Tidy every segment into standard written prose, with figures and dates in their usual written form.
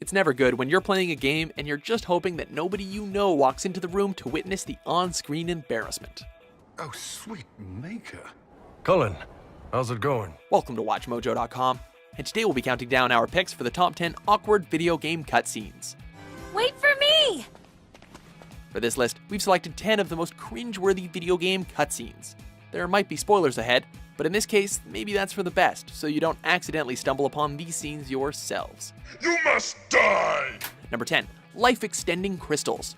It's never good when you're playing a game and you're just hoping that nobody you know walks into the room to witness the on-screen embarrassment. Oh, sweet maker. Cullen, how's it going? Welcome to WatchMojo.com, and today we'll be counting down our picks for the top 10 awkward video game cutscenes. Wait for me! For this list, we've selected 10 of the most cringeworthy video game cutscenes. There might be spoilers ahead, but in this case, maybe that's for the best, so you don't accidentally stumble upon these scenes yourselves. You must die! Number 10. Life-extending crystals.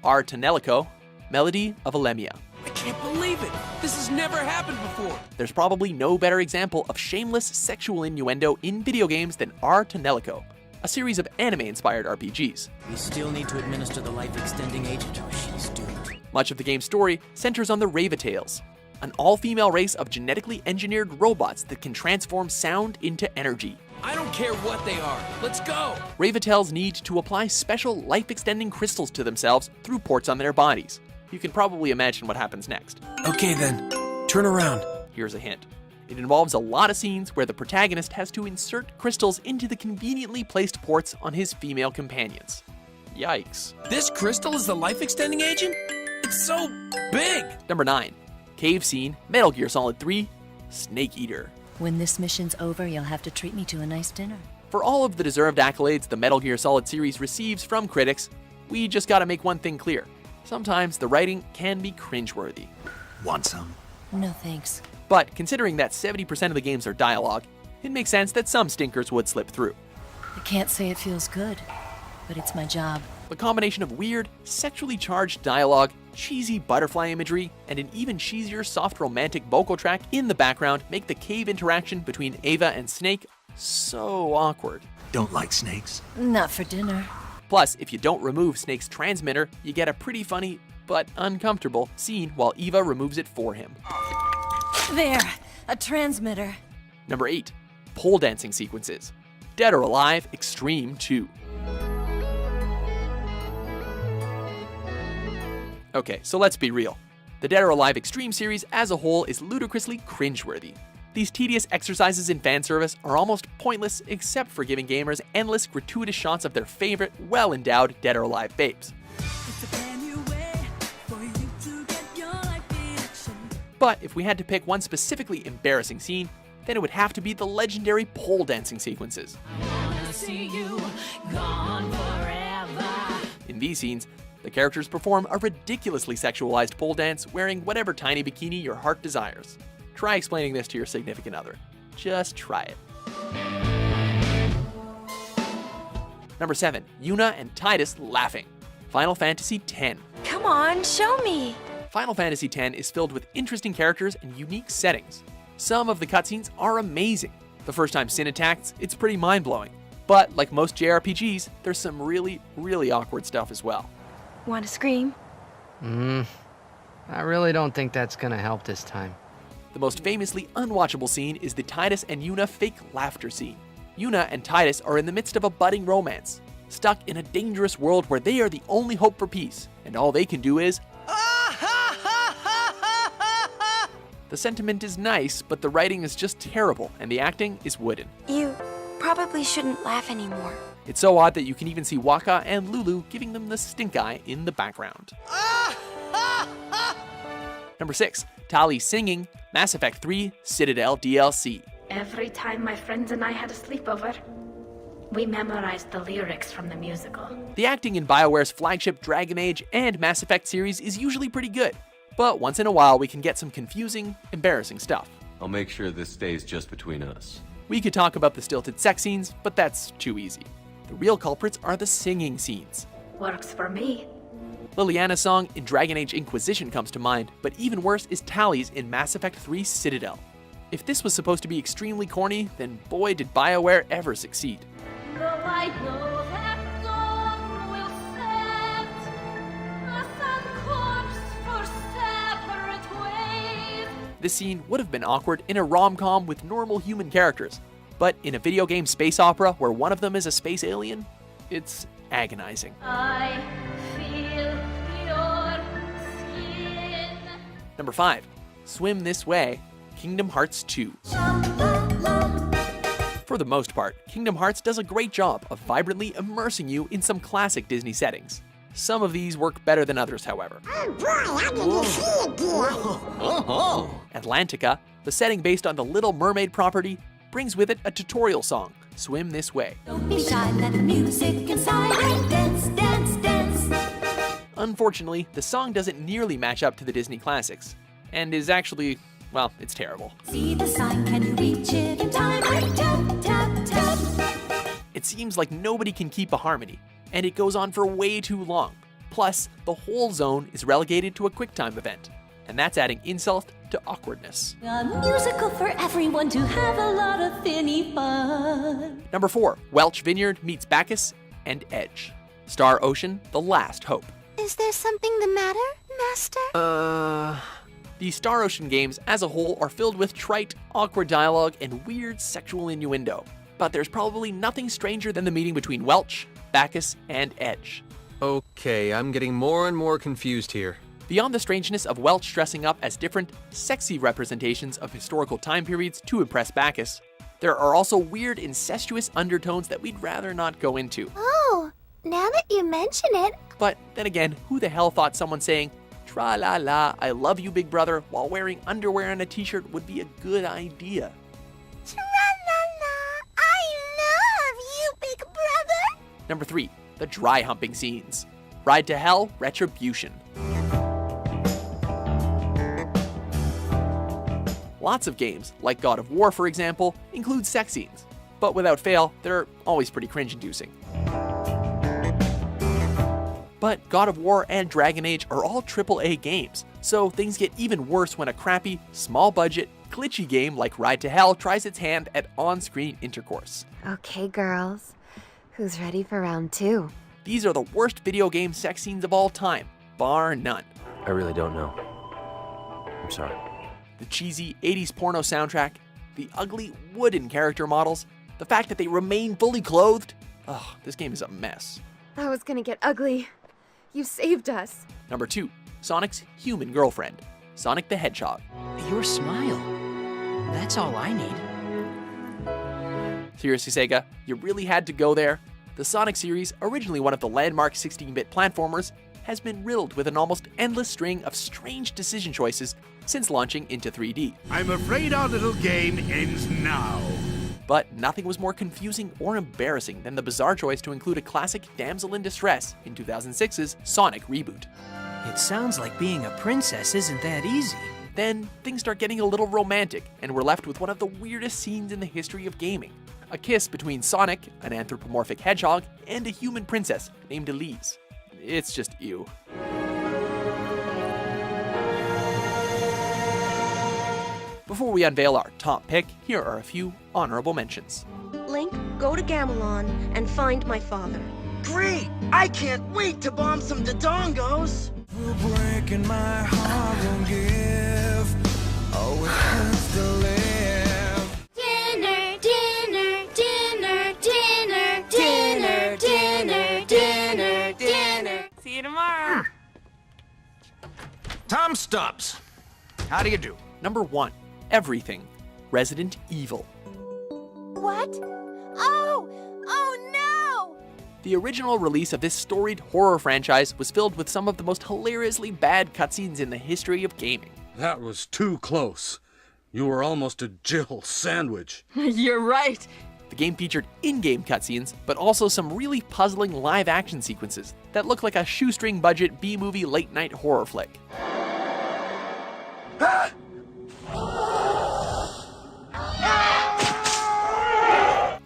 R. Tonelico, Melody of Alemia. I can't believe it! This has never happened before! There's probably no better example of shameless sexual innuendo in video games than R. Tonelico, a series of anime-inspired RPGs. We still need to administer the life-extending agent or she's doomed. Much of the game's story centers on the Ravatales, an all-female race of genetically engineered robots that can transform sound into energy. I don't care what they are. Let's go! Ravatales need to apply special life-extending crystals to themselves through ports on their bodies. You can probably imagine what happens next. Okay then, turn around. Here's a hint. It involves a lot of scenes where the protagonist has to insert crystals into the conveniently placed ports on his female companions. Yikes. This crystal is the life-extending agent? It's so big! Number 9. Cave scene, Metal Gear Solid 3, Snake Eater. When this mission's over, you'll have to treat me to a nice dinner. For all of the deserved accolades the Metal Gear Solid series receives from critics, we just gotta make one thing clear. Sometimes the writing can be cringeworthy. Want some? No thanks. But considering that 70% of the games are dialogue, it makes sense that some stinkers would slip through. I can't say it feels good, but it's my job. The combination of weird, sexually charged dialogue, cheesy butterfly imagery, and an even cheesier soft romantic vocal track in the background make the cave interaction between Ava and Snake so awkward. Don't like snakes? Not for dinner. Plus, if you don't remove Snake's transmitter, you get a pretty funny, but uncomfortable, scene while Eva removes it for him. There, a transmitter. Number 8. Pole dancing sequences. Dead or Alive Extreme 2. Okay, so let's be real. The Dead or Alive Extreme series as a whole is ludicrously cringeworthy. These tedious exercises in fan service are almost pointless except for giving gamers endless gratuitous shots of their favorite, well-endowed Dead or Alive babes. But if we had to pick one specifically embarrassing scene, then it would have to be the legendary pole dancing sequences. In these scenes, the characters perform a ridiculously sexualized pole dance wearing whatever tiny bikini your heart desires. Try explaining this to your significant other. Just try it. Number 7. Yuna and Tidus laughing. Final Fantasy X. Come on, show me. Final Fantasy X is filled with interesting characters and unique settings. Some of the cutscenes are amazing. The first time Sin attacks, it's pretty mind-blowing. But like most JRPGs, there's some really, really awkward stuff as well. Want to scream? I really don't think that's gonna help this time. The most famously unwatchable scene is the Tidus and Yuna fake laughter scene. Yuna and Tidus are in the midst of a budding romance, stuck in a dangerous world where they are the only hope for peace, and all they can do is The sentiment is nice, but the writing is just terrible, and the acting is wooden. You probably shouldn't laugh anymore. It's so odd that you can even see Waka and Lulu giving them the stink eye in the background. Number 6. Tali singing Mass Effect 3 Citadel DLC. Every time my friends and I had a sleepover, we memorized the lyrics from the musical. The acting in BioWare's flagship Dragon Age and Mass Effect series is usually pretty good, but once in a while we can get some confusing, embarrassing stuff. I'll make sure this stays just between us. We could talk about the stilted sex scenes, but that's too easy. The real culprits are the singing scenes. Works for me. Liliana's song in Dragon Age Inquisition comes to mind, but even worse is Tali's in Mass Effect 3 Citadel. If this was supposed to be extremely corny, then boy did BioWare ever succeed. This scene would have been awkward in a rom-com with normal human characters, but in a video game space opera where one of them is a space alien, it's agonizing. I feel your skin. Number 5. Swim This Way, Kingdom Hearts 2. For the most part, Kingdom Hearts does a great job of vibrantly immersing you in some classic Disney settings. Some of these work better than others, however. Atlantica, the setting based on the Little Mermaid property, brings with it a tutorial song, Swim This Way. Don't be shy, let the music inside. Dance, dance, dance. Unfortunately, the song doesn't nearly match up to the Disney classics, and is actually, well, it's terrible. See the sign, can you reach it in time? Tap, tap, tap. It seems like nobody can keep a harmony, and it goes on for way too long. Plus, the whole zone is relegated to a QuickTime event, and that's adding insult to awkwardness. A musical for everyone to have a lot of finny fun. Number 4, Welch Vineyard meets Bacchus and Edge. Star Ocean, The Last Hope. Is there something the matter, Master? The Star Ocean games as a whole are filled with trite, awkward dialogue and weird sexual innuendo. But there's probably nothing stranger than the meeting between Welch, Bacchus, and Edge. Okay, I'm getting more and more confused here. Beyond the strangeness of Welch dressing up as different, sexy representations of historical time periods to impress Bacchus, there are also weird incestuous undertones that we'd rather not go into. Oh, now that you mention it. But then again, who the hell thought someone saying, "Tra-la-la, I love you, big brother," while wearing underwear and a t-shirt would be a good idea? Tra-la-la, I love you, big brother. Number 3, the dry humping scenes. Ride to Hell, Retribution. Lots of games, like God of War for example, include sex scenes, but without fail, they're always pretty cringe-inducing. But God of War and Dragon Age are all AAA games, so things get even worse when a crappy, small-budget, glitchy game like Ride to Hell tries its hand at on-screen intercourse. Okay, girls. Who's ready for round 2? These are the worst video game sex scenes of all time, bar none. I really don't know. I'm sorry. The cheesy 80s porno soundtrack, the ugly wooden character models, the fact that they remain fully clothed. Ugh, this game is a mess. That was gonna get ugly. You saved us. Number 2, Sonic's human girlfriend, Sonic the Hedgehog. Your smile. That's all I need. Seriously, Sega, you really had to go there? The Sonic series, originally one of the landmark 16-bit platformers, has been riddled with an almost endless string of strange decision choices since launching into 3D. I'm afraid our little game ends now. But nothing was more confusing or embarrassing than the bizarre choice to include a classic damsel in distress in 2006's Sonic reboot. It sounds like being a princess isn't that easy. Then things start getting a little romantic, and we're left with one of the weirdest scenes in the history of gaming. A kiss between Sonic, an anthropomorphic hedgehog, and a human princess named Elise. It's just ew. Before we unveil our top pick, here are a few honorable mentions. Link, go to Gamelon and find my father. Great! I can't wait to bomb some Dodongos! Breaking my heart won't give. Oh, it hurts to live. Dinner, dinner, dinner, dinner, dinner, dinner, dinner, dinner. See you tomorrow. Tom Stubbs. How do you do? Number 1, Everything, Resident Evil. What? Oh no! The original release of this storied horror franchise was filled with some of the most hilariously bad cutscenes in the history of gaming. That was too close. You were almost a Jill sandwich. You're right. The game featured in-game cutscenes, but also some really puzzling live-action sequences that look like a shoestring-budget B-movie late-night horror flick.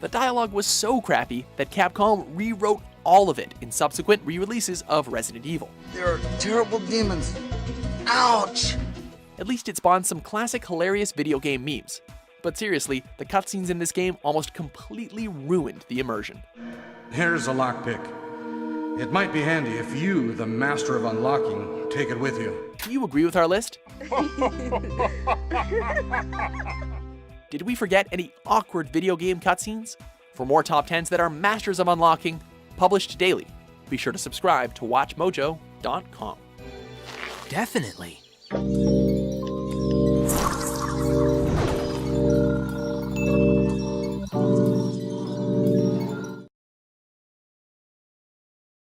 The dialogue was so crappy that Capcom rewrote all of it in subsequent re-releases of Resident Evil. There are terrible demons. Ouch! At least it spawned some classic hilarious video game memes. But seriously, the cutscenes in this game almost completely ruined the immersion. Here's a lockpick. It might be handy if you, the master of unlocking, take it with you. Do you agree with our list? Did we forget any awkward video game cutscenes? For more top 10s that are masters of unlocking, published daily, be sure to subscribe to WatchMojo.com. Definitely.